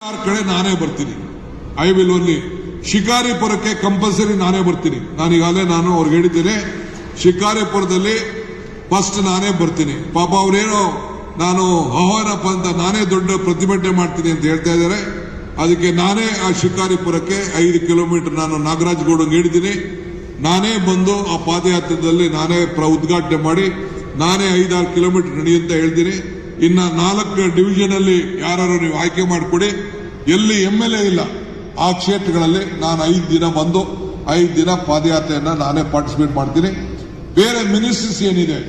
ಕಡೆ ನಾನೇ ಬರ್ತೀನಿ. ಐ ವಿಲ್ ಓನ್ಲಿ ಶಿಕಾರಿಪುರಕ್ಕೆ ಕಂಪಲ್ಸರಿ ನಾನೇ ಬರ್ತೀನಿ. ನಾನೀಗಾಗಲೇ ಅವ್ರಿಗೆ ಹೇಳಿದ್ದೇನೆ, ಶಿಕಾರಿಪುರದಲ್ಲಿ ಫಸ್ಟ್ ನಾನೇ ಬರ್ತೀನಿ. ಪಾಪ ಅವ್ರೇನೋ ನಾನು ಆಹ್ವಾನಪ್ಪ ಅಂತ ನಾನೇ ದೊಡ್ಡ ಪ್ರತಿಭಟನೆ ಮಾಡ್ತೀನಿ ಅಂತ ಹೇಳ್ತಾ ಇದ್ದಾರೆ. ಅದಕ್ಕೆ ನಾನೇ ಆ ಶಿಕಾರಿಪುರಕ್ಕೆ 5 ಕಿಲೋಮೀಟರ್ ನಾನು ನಾಗರಾಜ್ ಗೌಡಂಗೆ ಹೇಳಿದ್ದೀನಿ. ನಾನೇ ಬಂದು ಆ ಪಾದಯಾತ್ರೆಯಲ್ಲಿ ನಾನೇ ಉದ್ಘಾಟನೆ ಮಾಡಿ ನಾನೇ 5-6 ಕಿಲೋಮೀಟರ್ ನಡೆಯುತ್ತಾ ಹೇಳ್ತೀನಿ. ಇನ್ನ 4 ಡಿವಿಷನ್ ಅಲ್ಲಿ ಯಾರು ನೀವು ಆಯ್ಕೆ ಮಾಡಿಕೊಡಿ. ಎಲ್ಲಿ MLA ಇಲ್ಲ ಆ ಕ್ಷೇತ್ರಗಳಲ್ಲಿ ನಾನು 5 ದಿನ ಬಂದು 5 ದಿನ ಪಾದಯಾತ್ರೆಯನ್ನ ನಾನೇ ಪಾರ್ಟಿಸಿಪೇಟ್ ಮಾಡ್ತೀನಿ. ಬೇರೆ ಮಿನಿಸ್ಟರ್ಸ್ ಏನಿದೆ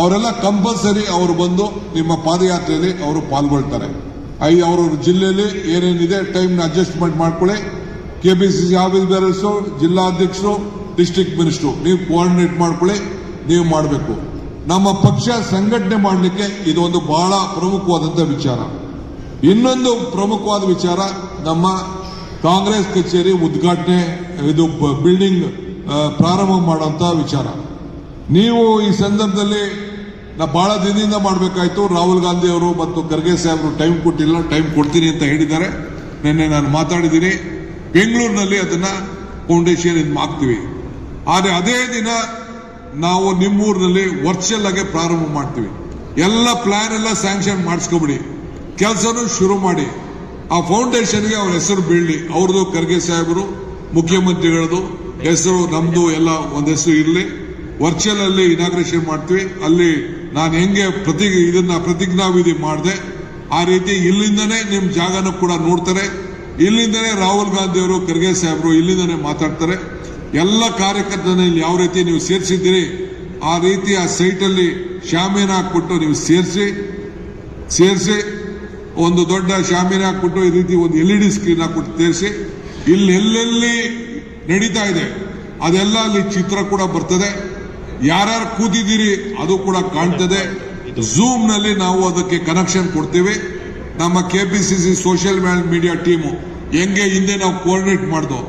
ಅವರೆಲ್ಲ ಕಂಪಲ್ಸರಿ ಅವರು ಬಂದು ನಿಮ್ಮ ಪಾದಯಾತ್ರೆಯಲ್ಲಿ ಅವರು ಪಾಲ್ಗೊಳ್ತಾರೆ. ಅವ್ರವ್ರ ಜಿಲ್ಲೆಯಲ್ಲಿ ಏನೇನಿದೆ ಟೈಮ್ನ ಅಡ್ಜಸ್ಟ್ಮೆಂಟ್ ಮಾಡ್ಕೊಳ್ಳಿ. KPCC office bearers, ಜಿಲ್ಲಾಧ್ಯಕ್ಷರು, district minister ನೀವು ಕೋಆರ್ಡಿನೇಟ್ ಮಾಡ್ಕೊಳ್ಳಿ. ನೀವು ಮಾಡಬೇಕು. ನಮ್ಮ ಪಕ್ಷ ಸಂಘಟನೆ ಮಾಡಲಿಕ್ಕೆ ಇದೊಂದು ಬಹಳ ಪ್ರಮುಖವಾದಂತಹ ವಿಚಾರ. ಇನ್ನೊಂದು ಪ್ರಮುಖವಾದ ವಿಚಾರ ನಮ್ಮ ಕಾಂಗ್ರೆಸ್ ಕಚೇರಿ ಉದ್ಘಾಟನೆ, ಇದು ಬಿಲ್ಡಿಂಗ್ ಪ್ರಾರಂಭ ಮಾಡುವಂತ ವಿಚಾರ. ನೀವು ಈ ಸಂದರ್ಭದಲ್ಲಿ ಬಹಳ ದಿನದಿಂದ ಮಾಡಬೇಕಾಯ್ತು. ರಾಹುಲ್ ಗಾಂಧಿ ಅವರು ಮತ್ತು ಖರ್ಗೆ ಸಾಹೇಬರು ಟೈಮ್ ಕೊಟ್ಟಿಲ್ಲ, ಟೈಮ್ ಕೊಡ್ತೀನಿ ಅಂತ ಹೇಳಿದ್ದಾರೆ. ನಿನ್ನೆ ನಾನು ಮಾತಾಡಿದ್ದೀನಿ. ಬೆಂಗಳೂರಿನಲ್ಲಿ ಅದನ್ನ ಫೌಂಡೇಶನ್ ಇದು ಹಾಕ್ತೀವಿ. ಆದರೆ ಅದೇ ದಿನ ನಾವು ನಿಮ್ಮೂರಿನಲ್ಲಿ ವರ್ಚುವಲ್ ಆಗಿ ಪ್ರಾರಂಭ ಮಾಡ್ತೀವಿ. ಎಲ್ಲ ಪ್ಲಾನ್ ಎಲ್ಲ ಸ್ಯಾಂಕ್ಷನ್ ಮಾಡಿಸ್ಕೊಬಿಡಿ, ಕೆಲಸನೂ ಶುರು ಮಾಡಿ. ಆ ಫೌಂಡೇಶನ್ಗೆ ಅವ್ರ ಹೆಸರು ಬೀಳಲಿ. ಅವ್ರದ್ದು ಖರ್ಗೆ ಸಾಹೇಬರು, ಮುಖ್ಯಮಂತ್ರಿಗಳದು ಹೆಸರು, ನಮ್ದು ಎಲ್ಲ ಒಂದು ಹೆಸರು ಇರಲಿ. ವರ್ಚುವಲ್ ಅಲ್ಲಿ ಇನಾಗ್ರೇಷನ್ ಮಾಡ್ತೀವಿ. ಅಲ್ಲಿ ನಾನು ಹೆಂಗೆ ಇದನ್ನ ಪ್ರತಿಜ್ಞಾವಿಧಿ ಮಾಡಿದೆ ಆ ರೀತಿ ಇಲ್ಲಿಂದನೇ ನಿಮ್ ಜಾಗನೂ ಕೂಡ ನೋಡ್ತಾರೆ. ಇಲ್ಲಿಂದನೇ ರಾಹುಲ್ ಗಾಂಧಿ ಅವರು, ಖರ್ಗೆ ಸಾಹೇಬರು ಇಲ್ಲಿಂದನೇ ಮಾತಾಡ್ತಾರೆ. ಎಲ್ಲ ಕಾರ್ಯಕರ್ತರನ್ನ ಇಲ್ಲಿ ಯಾವ ರೀತಿ ನೀವು ಸೇರಿಸಿದ್ದೀರಿ ಆ ರೀತಿ ಆ ಸೈಟ್ ಅಲ್ಲಿ ಶಾಮೀನ ಹಾಕ್ಬಿಟ್ಟು ನೀವು ಸೇರಿಸಿ ಒಂದು ದೊಡ್ಡ ಶಾಮೀನ ಹಾಕ್ಬಿಟ್ಟು ಈ ರೀತಿ ಒಂದು LED ಸ್ಕ್ರೀನ್ ಹಾಕ್ಬಿಟ್ಟು ಸೇರಿಸಿ ಇಲ್ಲಿ ಎಲ್ಲೆಲ್ಲಿ ನಡೀತಾ ಇದೆ ಅದೆಲ್ಲ ಅಲ್ಲಿ ಚಿತ್ರ ಕೂಡ ಬರ್ತದೆ. ಯಾರ್ಯಾರು ಕೂತಿದ್ದೀರಿ ಅದು ಕೂಡ ಕಾಣ್ತದೆ. ಝೂಮ್ ನಲ್ಲಿ ನಾವು ಅದಕ್ಕೆ ಕನೆಕ್ಷನ್ ಕೊಡ್ತೀವಿ. ನಮ್ಮ KPCC ಸೋಷಿಯಲ್ ಮೀಡಿಯಾ ಟೀಮು ಹೆಂಗೆ ಹಿಂದೆ ನಾವು ಕೋಆರ್ಡಿನೇಟ್ ಮಾಡ್ದೋ,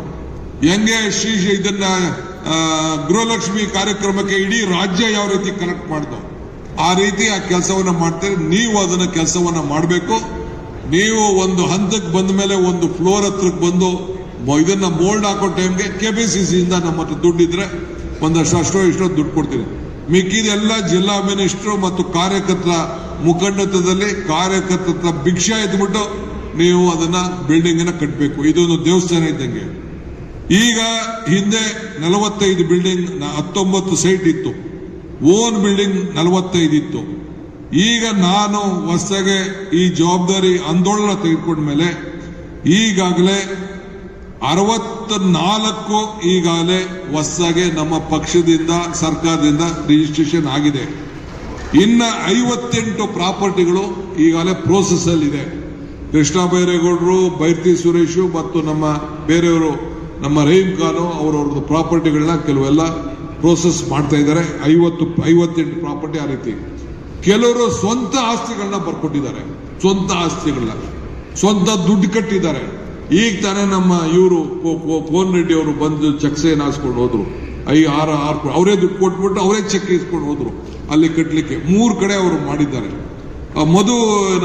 ಹೆಂಗೆ ಇದನ್ನ ಗೃಹಲಕ್ಷ್ಮಿ ಕಾರ್ಯಕ್ರಮಕ್ಕೆ ಇಡೀ ರಾಜ್ಯ ಯಾವ ರೀತಿ ಕನೆಕ್ಟ್ ಮಾಡ್ದೋ ಆ ರೀತಿ ಆ ಕೆಲಸವನ್ನ ಮಾಡ್ತೇವೆ. ನೀವು ಅದನ್ನ ಕೆಲಸವನ್ನ ಮಾಡಬೇಕು. ನೀವು ಒಂದು ಹಂತಕ್ಕೆ ಬಂದ ಮೇಲೆ ಒಂದು ಫ್ಲೋರ್ ಹತ್ರಕ್ಕೆ ಬಂದು ಇದನ್ನ ಮೋಲ್ಡ್ ಹಾಕೋ ಟೈಮ್ಗೆ KPCC ಇಂದ ನಮ್ಮ ಹತ್ರ ದುಡ್ಡಿದ್ರೆ ಒಂದಷ್ಟು ಇಷ್ಟೋ ದುಡ್ಡು ಕೊಡ್ತೀನಿ. ಮಿಕ್ಕಿದೆಲ್ಲ ಜಿಲ್ಲಾ ಮಿನಿಸ್ಟರ್ ಮತ್ತು ಕಾರ್ಯಕರ್ತರ ಮುಖಂಡತ್ವದಲ್ಲಿ ಕಾರ್ಯಕರ್ತರ ಭಿಕ್ಷೆ ಎದ್ಬಿಟ್ಟು ನೀವು ಅದನ್ನ ಬಿಲ್ಡಿಂಗ್ ಅನ್ನ ಕಟ್ಟಬೇಕು. ಇದೊಂದು ದೇವಸ್ಥಾನ ಇದ್ದಂಗೆ. ಈಗ ಹಿಂದೆ 45 ಬಿಲ್ಡಿಂಗ್ 19 ಸೈಟ್ ಇತ್ತು. ಓನ್ ಬಿಲ್ಡಿಂಗ್ 45 ಇತ್ತು. ಈಗ ನಾನು ಹೊಸದಾಗಿ ಈ ಜವಾಬ್ದಾರಿ ಆಂದೋಲನ ತೆಗೆದುಕೊಂಡ ಮೇಲೆ ಈಗಾಗಲೇ 64 ಈಗಾಗಲೇ ಹೊಸದಾಗಿ ನಮ್ಮ ಪಕ್ಷದಿಂದ ಸರ್ಕಾರದಿಂದ ರಿಜಿಸ್ಟ್ರೇಷನ್ ಆಗಿದೆ. ಇನ್ನ 58 ಪ್ರಾಪರ್ಟಿಗಳು ಈಗಾಗಲೇ ಪ್ರೋಸೆಸ್ ಅಲ್ಲಿ ಇದೆ. ಕೃಷ್ಣ ಬೈರೇಗೌಡರು, ಬೈರ್ತಿ ಸುರೇಶು ಮತ್ತು ನಮ್ಮ ಬೇರೆಯವರು, ನಮ್ಮ ರಹೀಂ ಖಾನು ಅವರವ್ರದ್ದು ಪ್ರಾಪರ್ಟಿಗಳನ್ನ ಕೆಲವೆಲ್ಲ ಪ್ರೋಸೆಸ್ ಮಾಡ್ತಾ ಇದ್ದಾರೆ. 58 ಪ್ರಾಪರ್ಟಿ ಆ ರೀತಿ. ಕೆಲವರು ಸ್ವಂತ ಆಸ್ತಿಗಳನ್ನ ಬರ್ಕೊಟ್ಟಿದ್ದಾರೆ. ಸ್ವಂತ ದುಡ್ಡು ಕಟ್ಟಿದ್ದಾರೆ. ಈಗ ತಾನೇ ನಮ್ಮ ಇವರು ಕೋನ್ ರೆಡ್ಡಿ ಅವರು ಬಂದು ಚೆಕ್ ಸೈನ್ ಹಾಸ್ಕೊಂಡು ಹೋದ್ರು. 6 ಅವರೇ ದುಡ್ಡು ಕೊಟ್ಬಿಟ್ಟು ಅವರೇ ಚೆಕ್ ಇಸ್ಕೊಂಡು ಹೋದ್ರು ಅಲ್ಲಿ ಕಟ್ಟಲಿಕ್ಕೆ. 3 ಕಡೆ ಅವರು ಮಾಡಿದ್ದಾರೆ. ಮಧು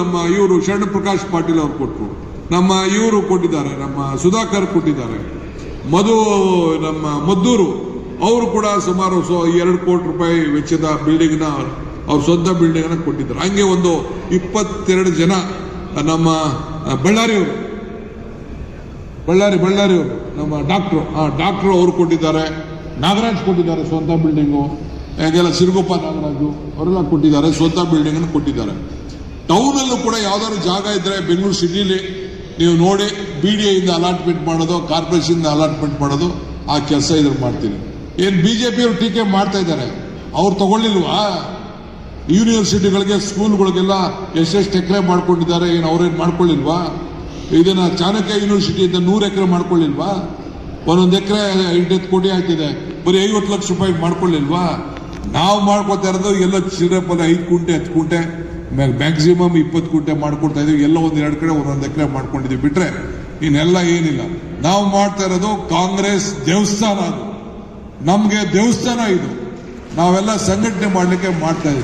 ನಮ್ಮ ಇವರು ಶರಣ ಪ್ರಕಾಶ್ ಪಾಟೀಲ್ ಅವರು ಕೊಟ್ಟರು. ನಮ್ಮ ಇವರು ಕೊಟ್ಟಿದ್ದಾರೆ, ನಮ್ಮ ಸುಧಾಕರ್ ಕೊಟ್ಟಿದ್ದಾರೆ. ಮಧು ನಮ್ಮ ಮದ್ದೂರು ಅವರು ಕೂಡ ಸುಮಾರು 2 ಕೋಟಿ ರೂಪಾಯಿ ವೆಚ್ಚದ ಬಿಲ್ಡಿಂಗ್ ನ ಅವ್ರ ಸ್ವಂತ ಬಿಲ್ಡಿಂಗ್ ನ ಕೊಟ್ಟಿದ್ದಾರೆ. ಹಂಗೆ ಒಂದು 22 ಜನ ನಮ್ಮ ಬಳ್ಳಾರಿಯವರು ನಮ್ಮ ಡಾಕ್ಟರ್ ಅವರು ಕೊಟ್ಟಿದ್ದಾರೆ. ನಾಗರಾಜ್ ಕೊಟ್ಟಿದ್ದಾರೆ ಸ್ವಂತ ಬಿಲ್ಡಿಂಗು. ಹಾಗೆಲ್ಲ ಸಿರುಗುಪ್ಪ ನಾಗರಾಜು ಅವರೆಲ್ಲ ಕೊಟ್ಟಿದ್ದಾರೆ, ಸ್ವಂತ ಬಿಲ್ಡಿಂಗ್ ಅನ್ನು ಕೊಟ್ಟಿದ್ದಾರೆ. ಟೌನ್ ಅಲ್ಲೂ ಕೂಡ ಯಾವ್ದಾದ್ರು ಜಾಗ ಇದ್ರೆ ಬೆಂಗಳೂರು ಸಿಟಿಲಿ ನೀವು ನೋಡಿ BDA ಇಂದ ಅಲಾಟ್ಮೆಂಟ್ ಮಾಡೋದು, ಕಾರ್ಪೊರೇಷನ್ ಅಲಾಟ್ಮೆಂಟ್ ಮಾಡೋದು ಆ ಕೆಲಸ ಇದ್ರ ಮಾಡ್ತೀನಿ. ಏನ್ BJP ಅವರು ಟೀಕೆ ಮಾಡ್ತಾ ಇದ್ದಾರೆ, ಅವ್ರು ತಗೊಳ್ಳಿಲ್ವಾ? ಯೂನಿವರ್ಸಿಟಿಗಳಿಗೆ ಸ್ಕೂಲ್ಗಳಿಗೆಲ್ಲ ಎಷ್ಟೆಷ್ಟು ಎಕರೆ ಮಾಡ್ಕೊಂಡಿದ್ದಾರೆ, ಏನು ಅವ್ರೇನು ಮಾಡ್ಕೊಳ್ಳಿಲ್ವಾ? ಇದನ್ನ ಚಾಣಕ್ಯ ಯೂನಿವರ್ಸಿಟಿಯಿಂದ 100 ಎಕರೆ ಮಾಡ್ಕೊಳ್ಳಿಲ್ವಾ? ಒಂದೊಂದು ಎಕರೆ 8 ಕೋಟಿ ಆಯ್ತಿದೆ. ಬರೀ 50 ಲಕ್ಷ ರೂಪಾಯಿ ಮಾಡ್ಕೊಳ್ಳಿಲ್ವಾ? ನಾವು ಮಾಡ್ಕೊತಾ ಇರೋದು ಎಲ್ಲ ಚಿಲ್ಲರೆ 5 ಕುಂಟೆ 10 ಕುಂಟೆ ಮ್ಯಾಕ್ಸಿಮಮ್ 20 ಕುಂಟೆ ಮಾಡ್ಕೊಡ್ತಾ ಇದೀವಿ. ಎಲ್ಲ 1-2 ಕಡೆ 1 ಎಕರೆ ಮಾಡ್ಕೊಂಡಿದೀವಿ. ಬಿಟ್ರೆ ಇನ್ನೆಲ್ಲ ಏನಿಲ್ಲ. ನಾವು ಮಾಡ್ತಾ ಇರೋದು ಕಾಂಗ್ರೆಸ್ ದೇವಸ್ಥಾನ. ಅದು ನಮ್ಗೆ ದೇವಸ್ಥಾನ ಇದು. ನಾವೆಲ್ಲ ಸಂಘಟನೆ ಮಾಡ್ಲಿಕ್ಕೆ ಮಾಡ್ತಾ ಇದೀವಿ.